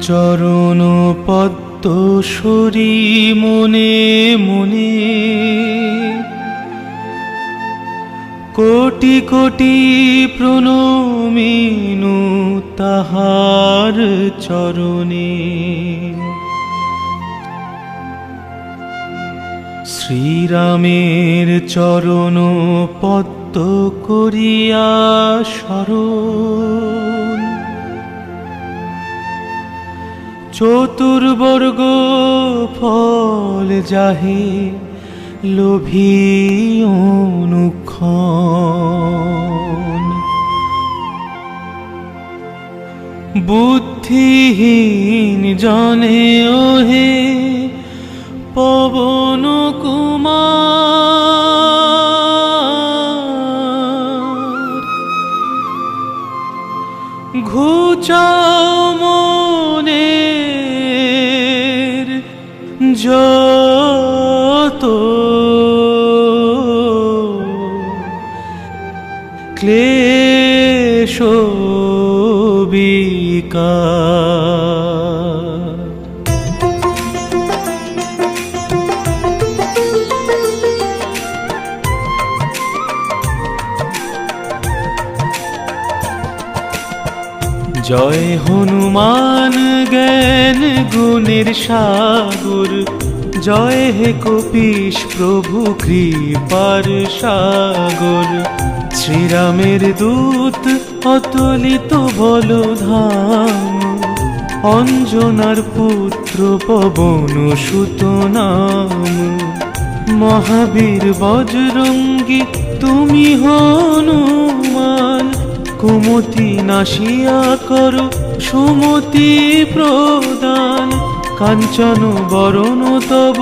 চরণ পদ্ম সরি মনে মনে কোটি কোটি প্রণমিনু তাহার চরণে। শ্রীরামের চরণ পদ্ম করিয়া শরণ, চতুর্বর্গ ফল যাহে লোভী অনুক্ষণ। বুদ্ধিহীন জনে ওহে পবন কুমার, ঘুচাও মনের যত ক্লেশ বিকার। জয় হনুমান জ্ঞান গুণের সাগর, জয় হে কপীশ প্রভু কৃপার সাগর। শ্রীরামের দূত অতুলিত বলধাম, অঞ্জনার পুত্র পবন সুত নাম। মহাবীর বজরঙ্গী তুমি হনুমান, কুমতি নাশিয়া করো সুমতি প্রদান। কাঞ্চন বরণ তব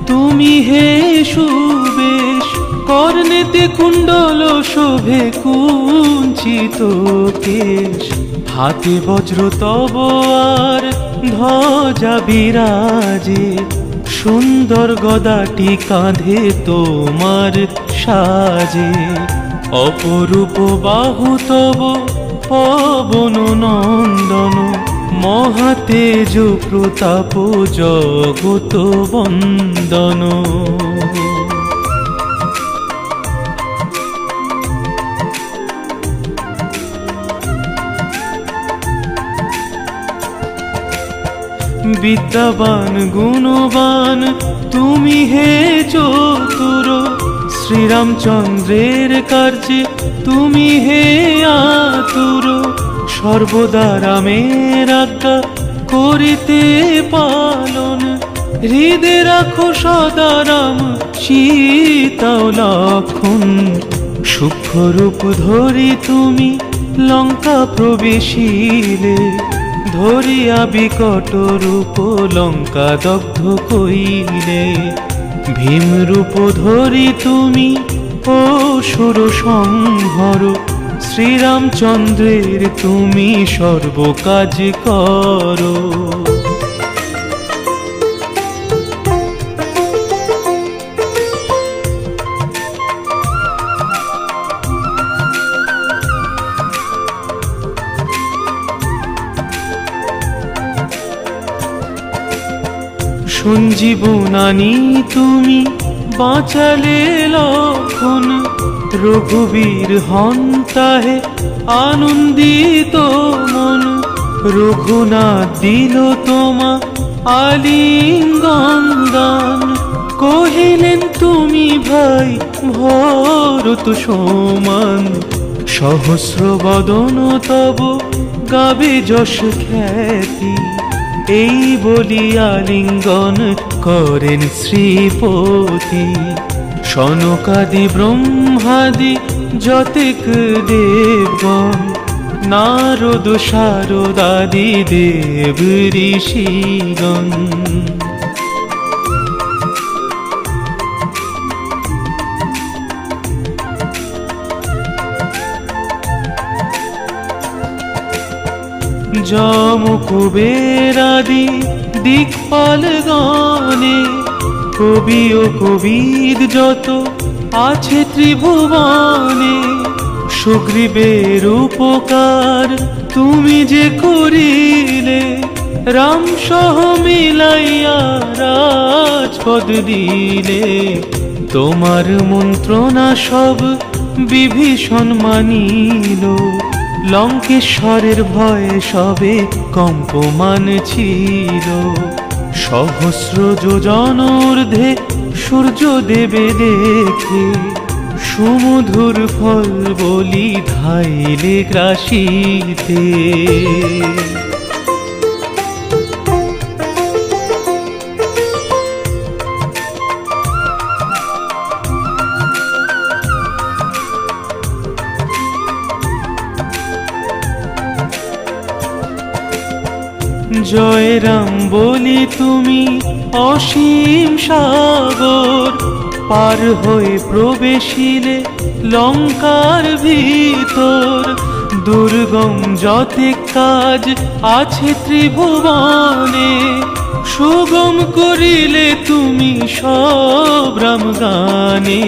তুমি হে সুবেশ, কর্ণেতে কুণ্ডল শোভে কুঞ্চিত কেশ। হাতে বজ্র তব আর ধ্বজা বিরাজে, সুন্দর গদাটি কাঁধে তোমার সাজে। অপরূপ বাহু তব পবন নন্দন, মহাতেজ প্রতাপ জগত বন্দন। বিদ্যাবান গুণবান তুমি হে চতুর, শ্রীরামচন্দ্রের কার্যে তুমি হে আতুর। সর্বদা রামের আজ্ঞা করিতে পালন, হৃদে রাখো সদা রাম সীতা ও লক্ষণ। সূক্ষ্ম রূপ ধরি তুমি লঙ্কা প্রবেশিলে, ধরিয়া বিকট রূপ লঙ্কা দগ্ধ কইলে। ভীম রূপ ধরি তুমি অসুর সংহর, শ্রীরামচন্দ্রের তুমি সর্বকাজ করো। সঞ্জীবনানি তুমি বাঁচালে লক্ষণ, রঘুবীর হন তাহে আনন্দিত মন। রঘুনাথ দিল তোমা আলিঙ্গন দান, কহিলেন তুমি ভাই ভরত সমান। সহস্র বদন তব গাবে যশ খ্যাতি, এই বলিয়া লিঙ্গন করেন শ্রীপতি। সনকাদি ব্রহ্মাদি যতেক দেবগণ, নারদ শারদাদি দেব ঋষিগণ। যম কুবেরাদি দিকপাল গণে, কবি ও কবিদ যত আছে ত্রিভুবনে। সুগ্রীবের উপকার তুমি যে করিলে, রাম সহ মিলাইয়া রাজপদ দিলে, তোমার মন্ত্রণা সব বিভীষণ মানিল। লঙ্কেশ্বরের ভয়ে সবে কম্পমান ছিল, সহস্র যোজন ঊর্ধ্বে সূর্য দেবে দেখে, সুমধুর ফল বলি ধাইলে গ্রাসিতে। জয় রাম বলি তুমি অসীম সাগর, পার হয়ে প্রবেশিলে লঙ্কার ভিতর। দুর্গম যতে কাজ আছে ত্রিভুবনে, সুগম করিলে তুমি সব রাম গানে।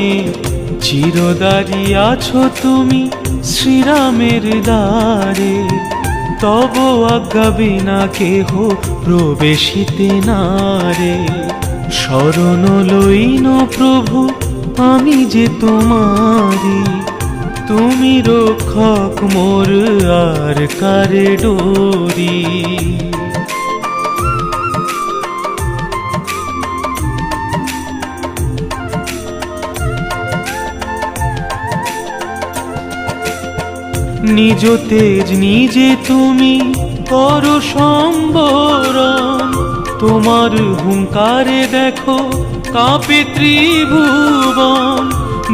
চিরদারি আছো তুমি শ্রীরামের দ্বারে, তব আজ্ঞা বিনা কেহ প্রবেশিতে নারে। শরণ লইন প্রভু আমি যে তোমারি, তুমি রক্ষক মোর আর কারে ডোরি। নিজ তেজ নিজে তুমি করো সম্বরণ, তোমার হুঙ্কারে দেখো কাঁপে ত্রিভুবন।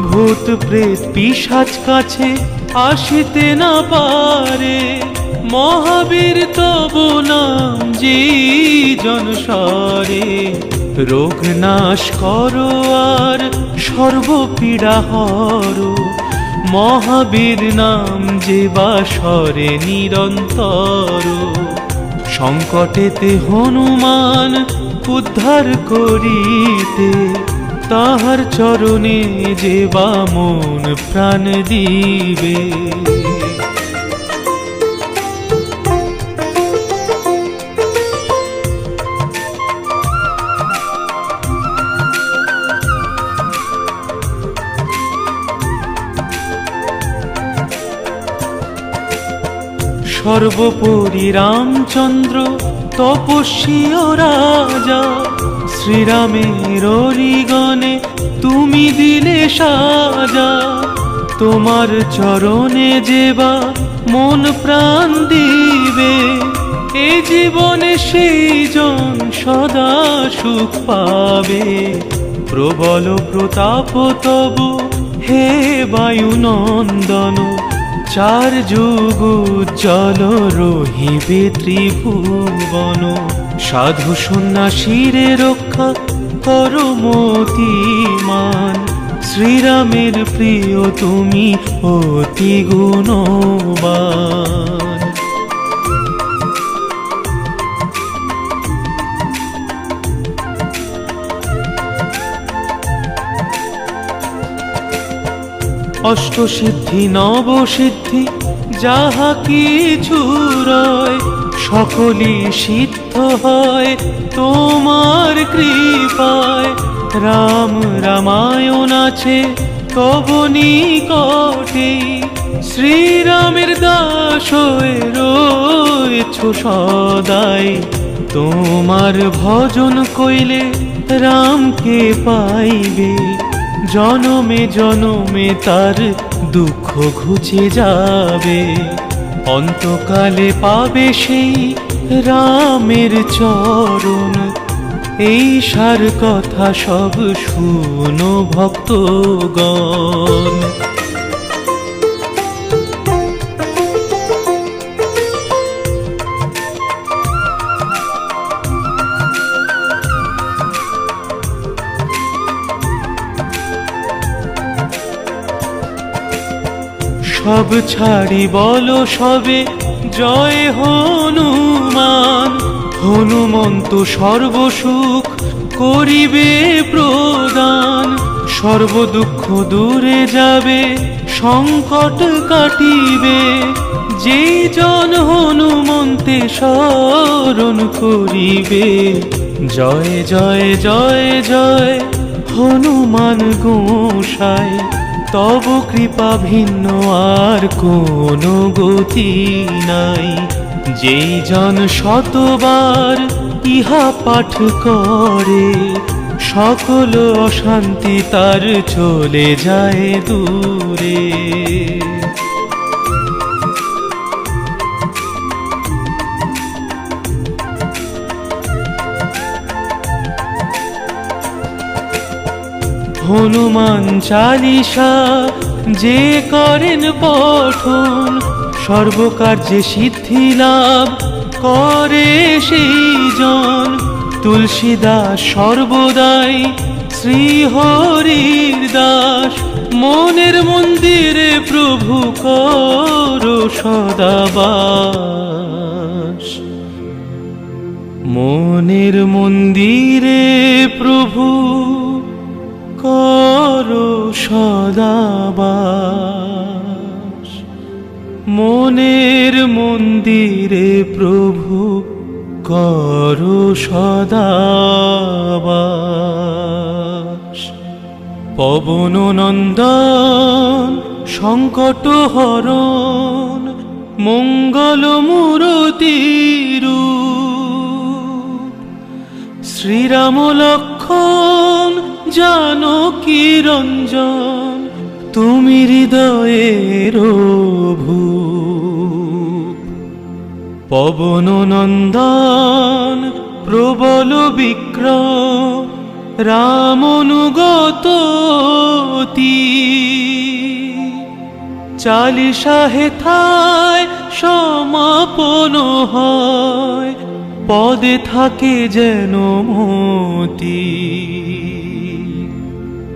ভূত প্রেত পিশাচ কাছে আসিতে না পারে, মহাবীর তব নাম যে জনস্বরে। রোগ নাশ করো আর সর্বপীড়া হরো, মহাবীর নাম যে বাসরে নিরন্তর। সংকটেতে হনুমান উদ্ধার করিতে, তাহার চরণে যে বা মন প্রাণ দিবে। সর্বোপরি রামচন্দ্র তপস্বী ও রাজা, শ্রীরামের হরিগণে তুমি দিলে সাজা। তোমার চরণে যেবা মন প্রাণ দিবে, এ জীবনে সেই জন সদা সুখ পাবে। প্রবল প্রতাপ তব হে বায়ুনন্দন, চার যুগ উজ্জ্বল রহিবে ত্রিভুবন। সাধু সন্ন্যাসীরে রক্ষা করো মতিমান, শ্রীরামের প্রিয় তুমি অতি গুণবান। অষ্টসিদ্ধি নবসিদ্ধি যাহা কিছু রয়, সকলই সিদ্ধ হয় তোমার কৃপায়। রাম রামায়ণ আছে তব নিকটে, শ্রীরামের দাস হয়ে রয়েছ সদাই। তোমার ভজন কইলে রামকে পাইবে, জনমে জনমে তার দুঃখ ঘুচে যাবে। অন্তকালে পাবে সেই রামের চরণ, এই সার কথা সব শুনো ভক্তগণ। সব ছাড়ি বলো সবে জয় হনুমান, হনুমন্ত সর্বসুখ করিবে প্রদান। সর্বদুঃখ দূরে যাবে সংকট কাটিবে, যেই জন হনুমন্ত ভক্তে স্মরণ করিবে। জয় জয় জয় জয় হনুমান গোসাই, তব কৃপা ভিন্ন আর কোনো গতি নাই। যেই জন শতবার ইহা পাঠ করে, সকল অশান্তি তার চলে যায় দূরে। হনুমান চালিসা যে করেন পঠন, সর্বকার্যে সিদ্ধি লাভ করে সেই জন। তুলসীদাস সর্বদাই শ্রীহরির দাস, মনের মন্দিরে প্রভু করো সদাবাস। মনের মন্দিরে প্রভু করো সদাবাস। মনের মন্দিরে প্রভু করো সদাবাস। পবন নন্দন সংকট হরণ, মঙ্গল মূরতি রূপ। শ্রীরাম লক্ষ্মণ জানকী রঞ্জন, তুমি হৃদয়ের ভূপ। পবন নন্দন প্রবল বিক্রম, রাম অনুগত অতি। চালিসা হেথায় সমাপন হয়, পদে থাকে যেন মতি।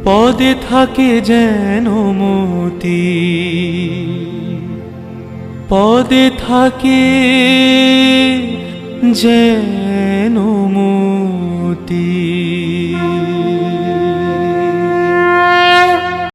পদে থাকে যেন মতি, পদে থাকে যেন মতি।